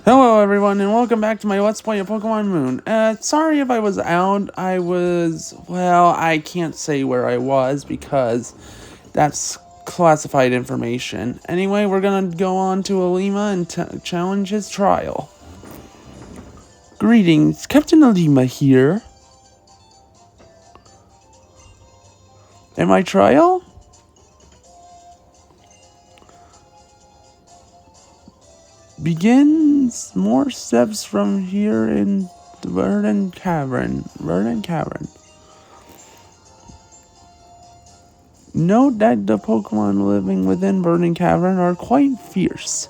Hello everyone and welcome back to my Let's Play of Pokemon Moon. Sorry if I was out. I can't say where I was because that's classified information. Anyway, we're gonna go on to Alima and challenge his trial. Greetings, Captain Alima here. And my trial? Begins more steps from here in the Verdant Cavern. Note that the Pokemon living within Verdant Cavern are quite fierce.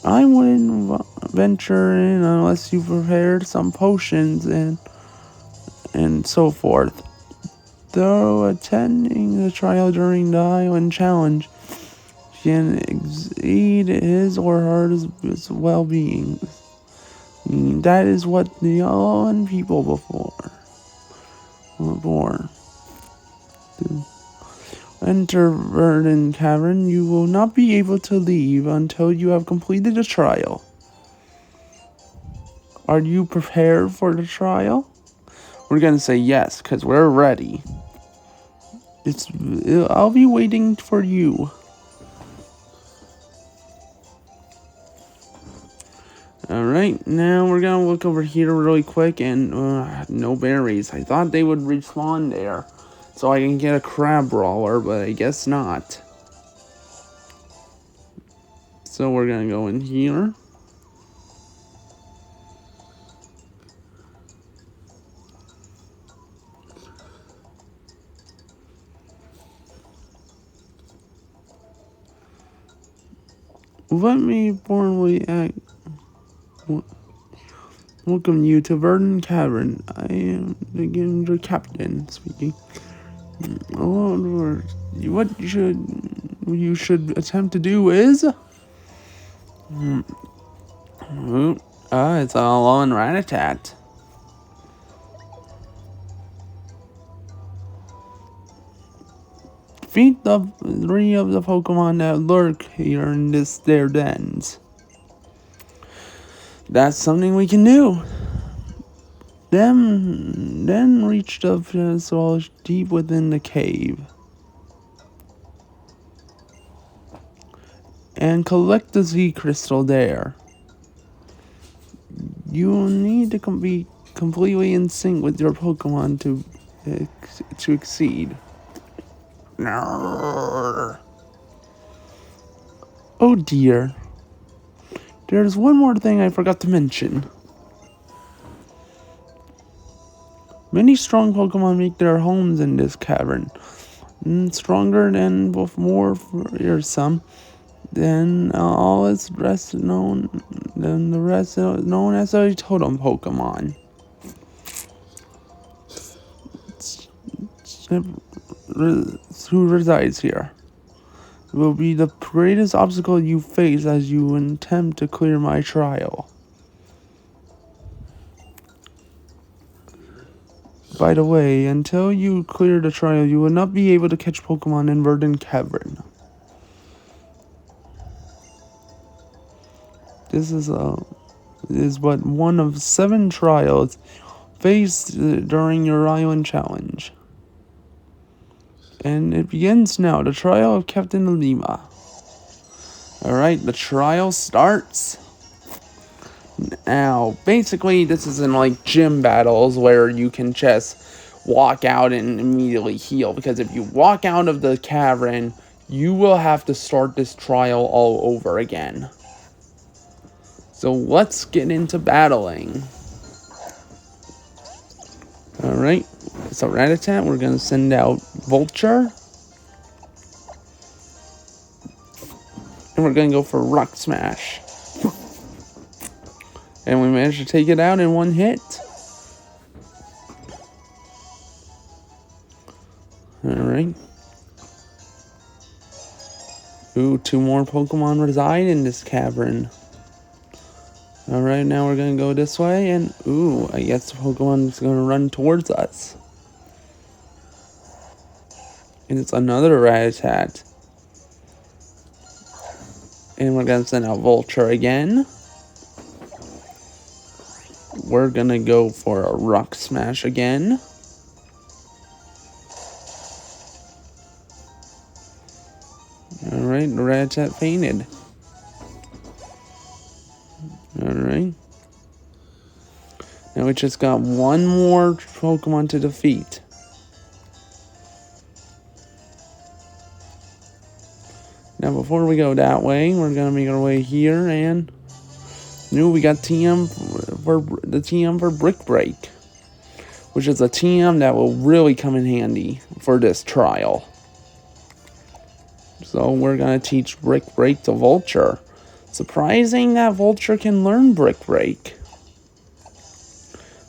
I wouldn't venture in unless you prepared some potions and so forth. Though attending the trial during the Island Challenge can exceed his or her well-being. That is what the Island people were born. Enter Verdant Cavern. You will not be able to leave until you have completed the trial. Are you prepared for the trial? We're gonna say yes, because we're ready. I'll be waiting for you. Alright, now we're gonna look over here really quick and no berries. I thought they would respawn there so I can get a crab brawler, but I guess not. So we're gonna go in here. Let me formally welcome you to Verdant Cavern. I am again your captain speaking. What you should attempt to do is it's all on Rattata. Defeat the 3 of the Pokemon that lurk here in their dens. That's something we can do. Then reach the vessel deep within the cave. And collect the Z crystal there. You will need to be completely in sync with your Pokemon to exceed. Oh dear. There's one more thing I forgot to mention. Many strong Pokemon make their homes in this cavern. Stronger and with more fearsome than all its rest known than the rest known as a totem Pokemon. Who resides here will be the greatest obstacle you face as you attempt to clear my trial. By the way, until you clear the trial, you will not be able to catch Pokemon in Verdant Cavern. This is but one of 7 trials faced during your Island Challenge. And it begins now, the trial of Captain Alima. Alright, the trial starts. Now, basically, this isn't like gym battles where you can just walk out and immediately heal. Because if you walk out of the cavern, you will have to start this trial all over again. So let's get into battling. Alright, so Rattata, we're going to send out Vulture. And we're going to go for Rock Smash. And we managed to take it out in one hit. Alright. Ooh, 2 more Pokemon reside in this cavern. Alright, now we're going to go this way. And, ooh, I guess the Pokemon is going to run towards us. And it's another Rattata. And we're gonna send out Vulture again. We're gonna go for a Rock Smash again. Alright, Rattata fainted. Alright. Now we just got one more Pokemon to defeat. Now before we go that way, we're gonna make our way here, and we got TM for the TM for Brick Break, which is a TM that will really come in handy for this trial. So we're gonna teach Brick Break to Vulture. Surprising that Vulture can learn Brick Break.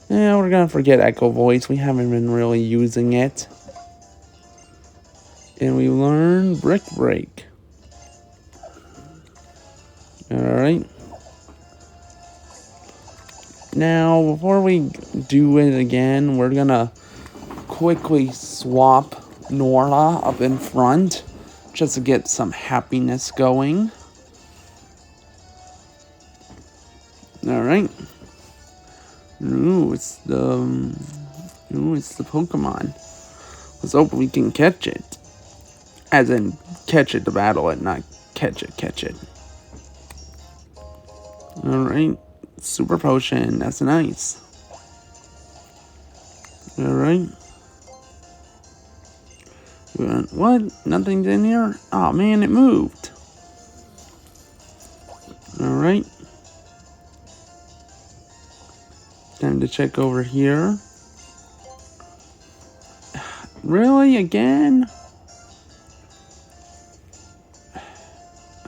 Yeah, we're gonna forget Echo Voice. We haven't been really using it. And we learn Brick Break. Alright. Now, before we do it again, we're gonna quickly swap Nora up in front, just to get some happiness going. Alright. It's the Pokemon. Let's hope we can catch it. As in, catch it to battle it, not catch it. Alright. Super Potion. That's nice. Alright. What? Nothing's in here? Oh man, it moved. Alright. Time to check over here. Really? Again?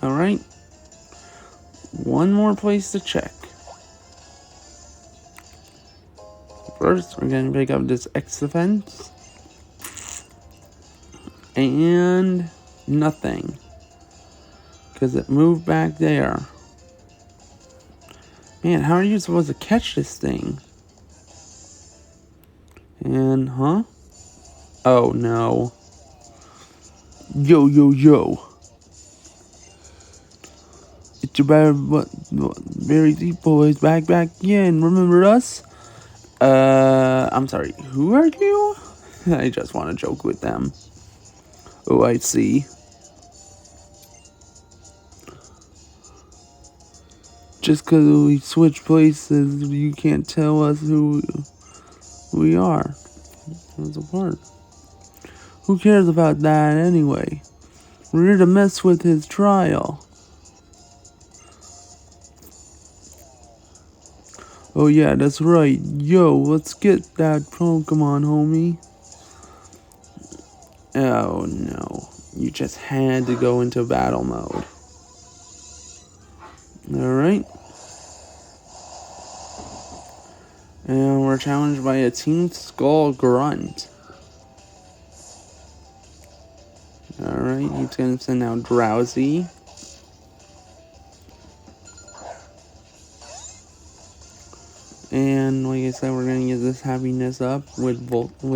Alright. One more place to check. First, we're going to pick up this X-Defense. And nothing. Because it moved back there. Man, how are you supposed to catch this thing? And, huh? Oh, no. Yo. It's your very deep boys back again. Remember us? I'm sorry. Who are you? I just want to joke with them. Oh, I see. Just because we switch places, you can't tell us who we are. That's a part. Who cares about that anyway? We're here to mess with his trial. Oh yeah, that's right. Yo, let's get that Pokemon, homie. Oh no. You just had to go into battle mode. Alright. And we're challenged by a Team Skull Grunt. Alright, he's gonna send out Drowsy. And like I said, we're gonna get this happiness up with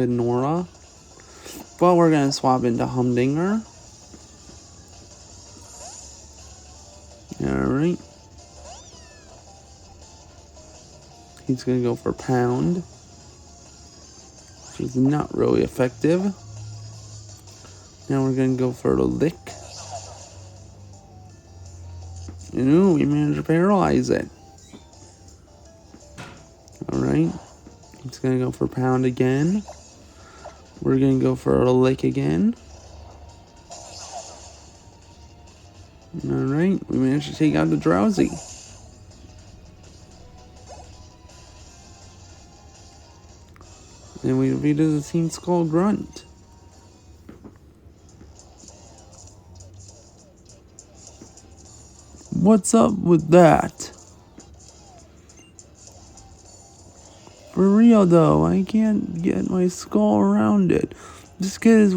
Nora. But we're gonna swap into Humdinger. Alright. He's gonna go for Pound, which is not really effective. Now we're gonna go for a Lick. And ooh, we managed to paralyze it. Alright. He's gonna go for Pound again. We're gonna go for a Lick again. Alright, we managed to take out the Drowsy. And we defeated the Team Skull Grunt. What's up with that? For real though, I can't get my skull around it. This kid's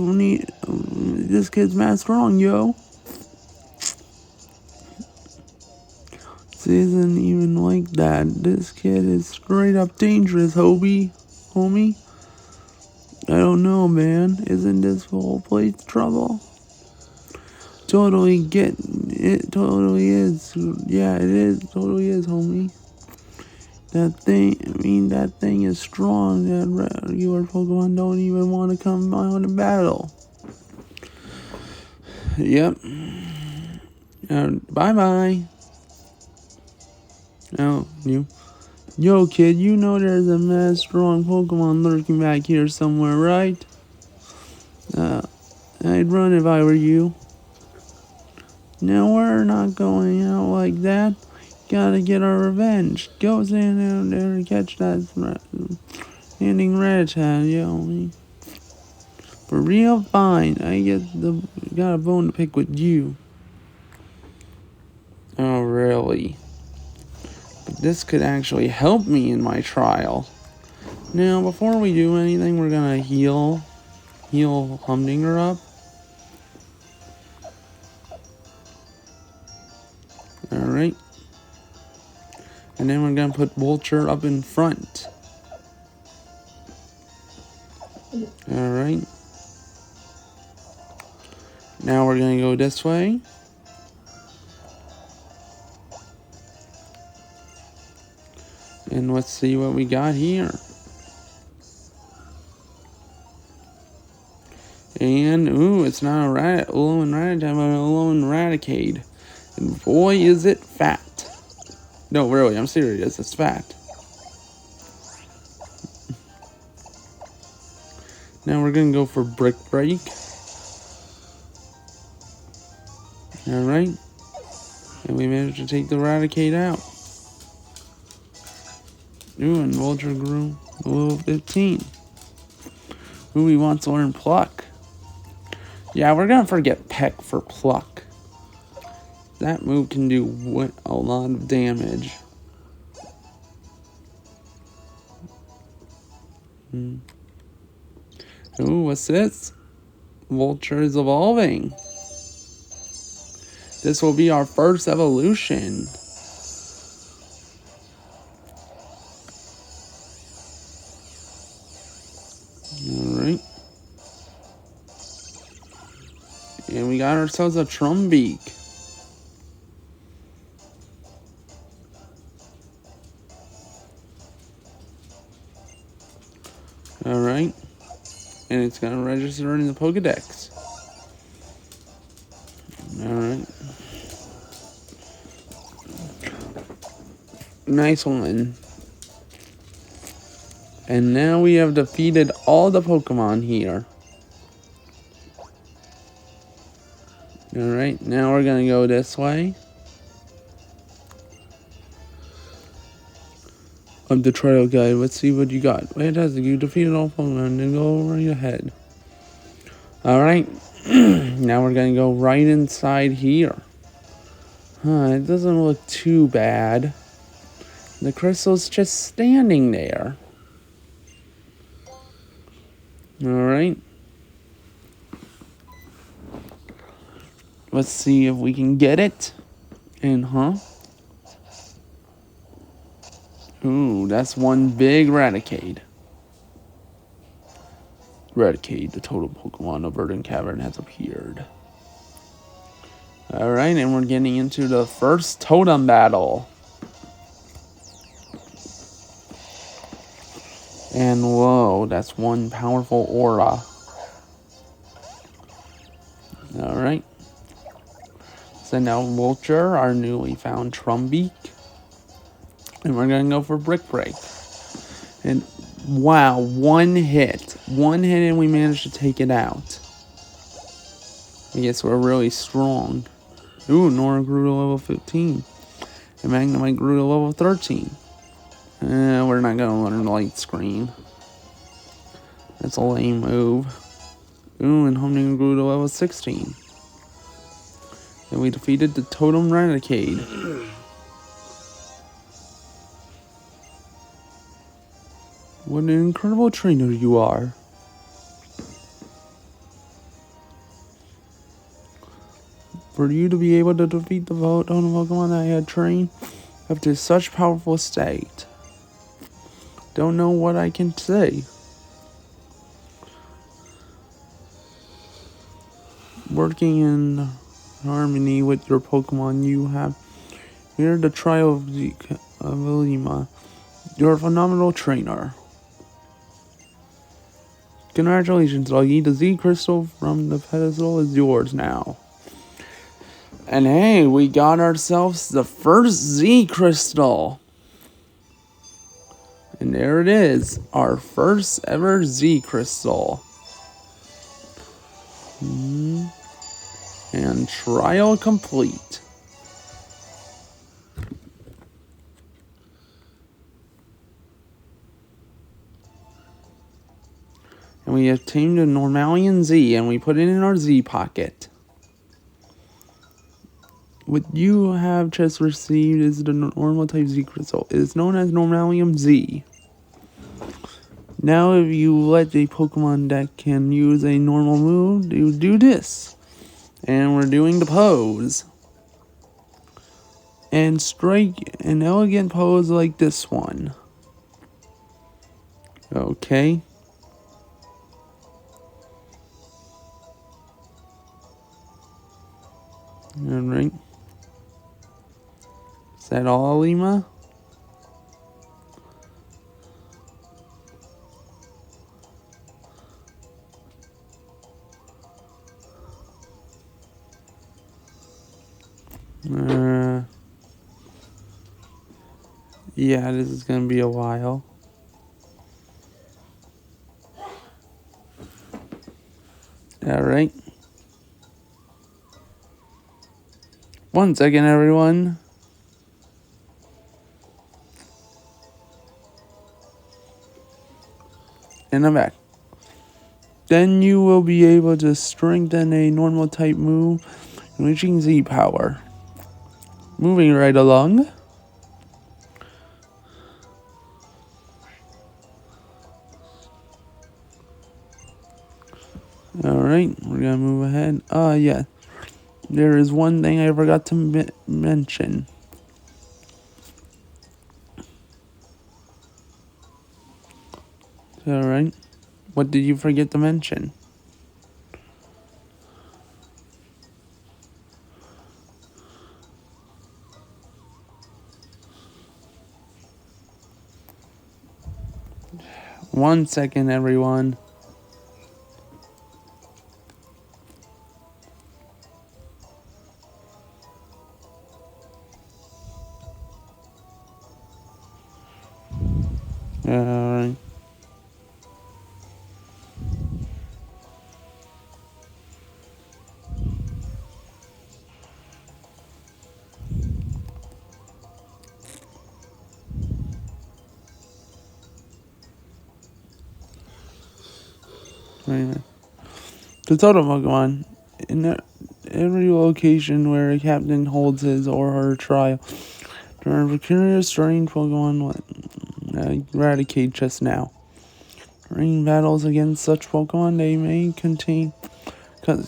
mad strong, yo. This isn't even like that. This kid is straight up dangerous, homie. I don't know, man. Isn't this whole place trouble? totally get it. Totally is. Yeah, it is. Totally is, homie. That thing is strong. That your Pokemon don't even want to come on to battle. Yep. Bye-bye. Oh, you. Yo, kid, you know there's a mad strong Pokemon lurking back here somewhere, right? I'd run if I were you. Now, we're not going out like that. Gotta get our revenge. Go stand out there and catch that ending Rattata, yo. For real, fine. Got a bone to pick with you. Oh, really? But this could actually help me in my trial. Now, before we do anything, we're gonna heal Humdinger up. Alright. And then we're gonna put Vulture up in front. Alright. Now we're gonna go this way. And let's see what we got here. And, ooh, it's not a Alolan Rattata, but an Alolan Raticate. And boy, is it fat. No, really, I'm serious, it's fat. Now we're gonna go for Brick Break. Alright. And we managed to take the Raticate out. Ooh, and Vulture grew a level 15. Ooh, we want to learn Pluck. Yeah, we're gonna forget Peck for Pluck. That move can do a lot of damage. Ooh, what's this? Vulture is evolving. This will be our first evolution. Alright. And we got ourselves a Trumbeak. Alright. And it's gonna register in the Pokedex. Alright. Nice one. And now we have defeated all the Pokemon here. Alright, now we're gonna go this way. Of the trail guide, let's see what you got. Fantastic, you defeated all Pokemon, then go right ahead. Alright, now we're gonna go right inside here. It doesn't look too bad. The crystal's just standing there. Alright. Let's see if we can get it. And ooh, that's one big Raticate. Raticate, the total Pokemon of Verdant Cavern, has appeared. Alright, and we're getting into the first totem battle. And whoa, that's one powerful aura. Alright. So now Vulture, our newly found Trumbeak. And we're gonna go for Brick Break. And wow, one hit. One hit and we managed to take it out. I guess we're really strong. Ooh, Nora grew to level 15. And Magnemite grew to level 13. We're not gonna learn Light Screen. That's a lame move. Ooh, and Humdinger grew to level 16. And we defeated the Totem Raticate. What an incredible trainer you are. For you to be able to defeat the Totem Pokemon that I had trained up to such powerful state. Don't know what I can say. Working in harmony with your Pokemon you have. Here the trial of Lima. You're a phenomenal trainer. Congratulations, Luggy. The Z Crystal from the pedestal is yours now. And hey, we got ourselves the first Z Crystal. And there it is, our first ever Z Crystal. And trial complete. And we obtained a Normalian Z, and we put it in our Z pocket. What you have just received is the normal type Z Crystal. It is known as Normalium Z. Now if you let a Pokemon that can use a normal move, you do this. And we're doing the pose. And strike an elegant pose like this one. Okay. Alright. Is that all, Lima? Yeah, this is gonna be a while. Alright. 1 second, everyone. And I'm back. Then you will be able to strengthen a normal type move, reaching Z power. Moving right along. Alright, we're gonna move ahead. Yeah. There is one thing I forgot to mention. Alright. What did you forget to mention? One second, everyone. Alright. The totem Pokemon. In every location where a captain holds his or her trial, there are curious strange Pokemon eradicate just now. During battles against such Pokemon, they may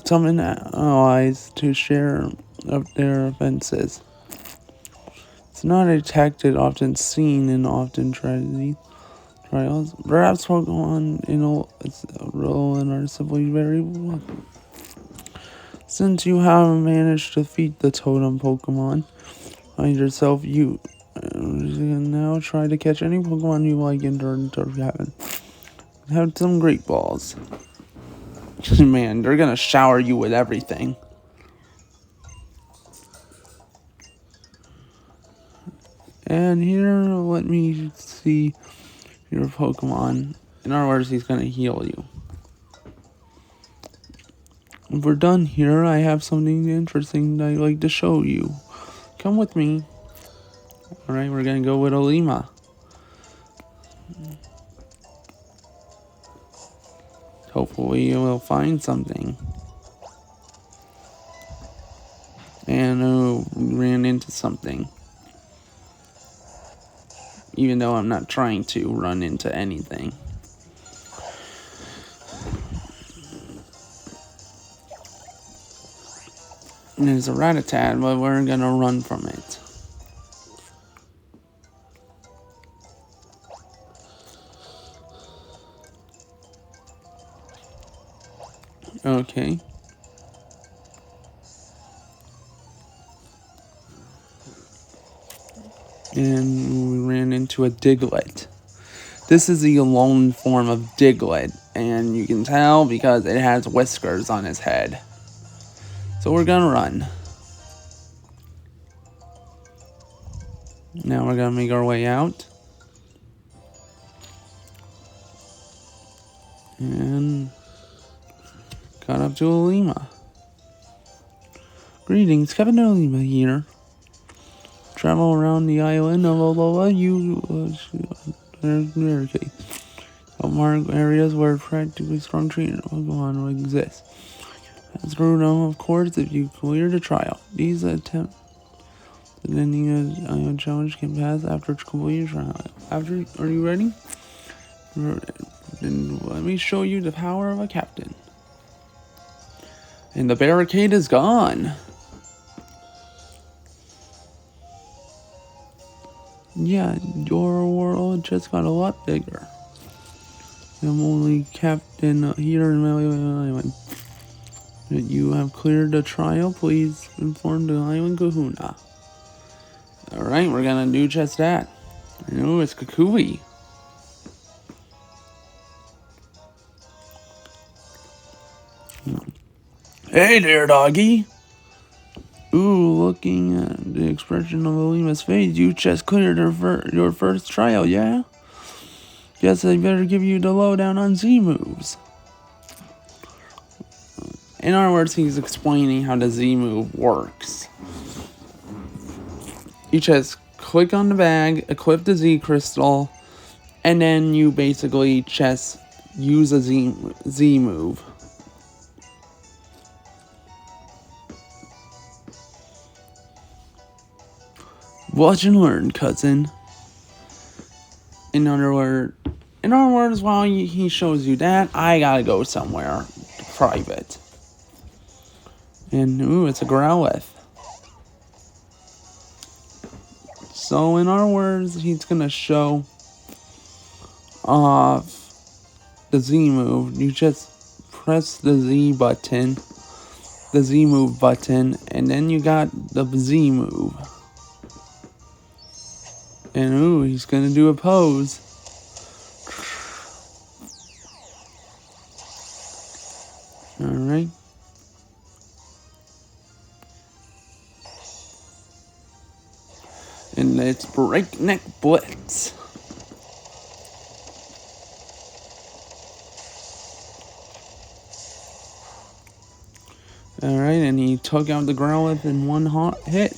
summon allies to share up their offenses. It's not a tactic often seen in trials. Perhaps Pokemon in a role and are simply very lucky. Since you haven't managed to defeat the totem Pokemon, find yourself you can now try to catch any Pokemon you like and turn to heaven. Have some great balls. Man, they're gonna shower you with everything. And here, let me see your Pokemon. In other words, he's gonna heal you. If we're done here, I have something interesting that I'd like to show you. Come with me. Alright, we're gonna go with Olima. Hopefully we'll find something. And we ran into something. Even though I'm not trying to run into anything. And there's a Rattata, but we're gonna run from it. Okay. And we ran into a Diglett. This is the alone form of Diglett, and you can tell because it has whiskers on his head. So we're gonna run. Now we're gonna make our way out. And got up to Olima. Greetings, Captain Olima here. Travel around the island of Olola, barricade. Mark areas where practically strong trainer Pokemon will exist. As Bruno, of course, if you clear the trial. These attempts at ending a challenge can pass after completing trial. Are you ready? Then let me show you the power of a captain. And the barricade is gone. Yeah, your world just got a lot bigger. I'm only captain here in Maui Island. That you have cleared the trial, please inform the Island Kahuna. Alright, we're gonna do just that. Oh, it's Kukui. Hey there, doggy. Ooh, looking at the expression of Olima's face, you just cleared your first trial, yeah? Guess I better give you the lowdown on Z moves. In other words, he's explaining how the Z move works. You just click on the bag, equip the Z crystal, and then you basically just use a Z move. Watch and learn, cousin. In other words, while he shows you that, I gotta go somewhere private. And ooh, it's a Growlithe. So in other words, he's gonna show off the Z move. You just press the Z button, the Z move button, and then you got the Z move. And ooh, he's gonna do a pose. Alright. And it's Breakneck Blitz. Alright, and he took out the Growlithe in one hot hit.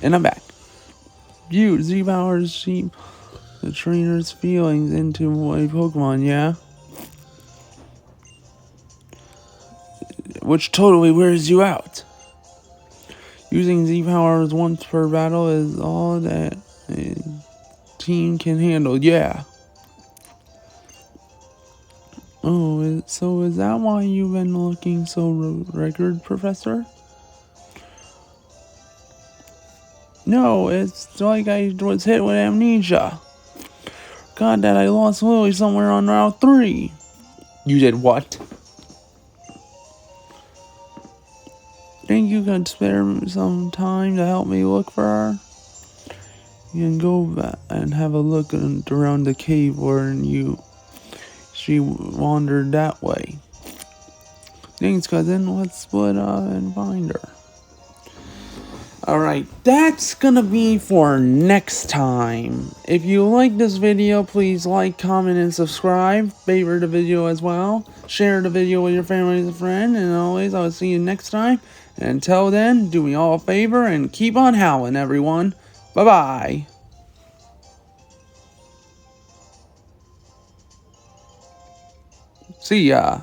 And I'm back. You, Z-Powers, sheep the trainer's feelings into a Pokemon, yeah? Which totally wears you out. Using Z-Powers once per battle is all that a team can handle, yeah. Oh, so is that why you've been looking so record, Professor? No, it's like I was hit with amnesia. God, that I lost Lily somewhere on Route 3. You did what? Think you could spare some time to help me look for her? You can go back and have a look around the cave where she wandered that way. Thanks, cousin. Let's split up and find her. Alright, that's gonna be for next time. If you like this video, please like, comment, and subscribe. Favorite the video as well. Share the video with your family and friend. And always, I will see you next time. And until then, do me all a favor and keep on howling, everyone. Bye-bye. See ya.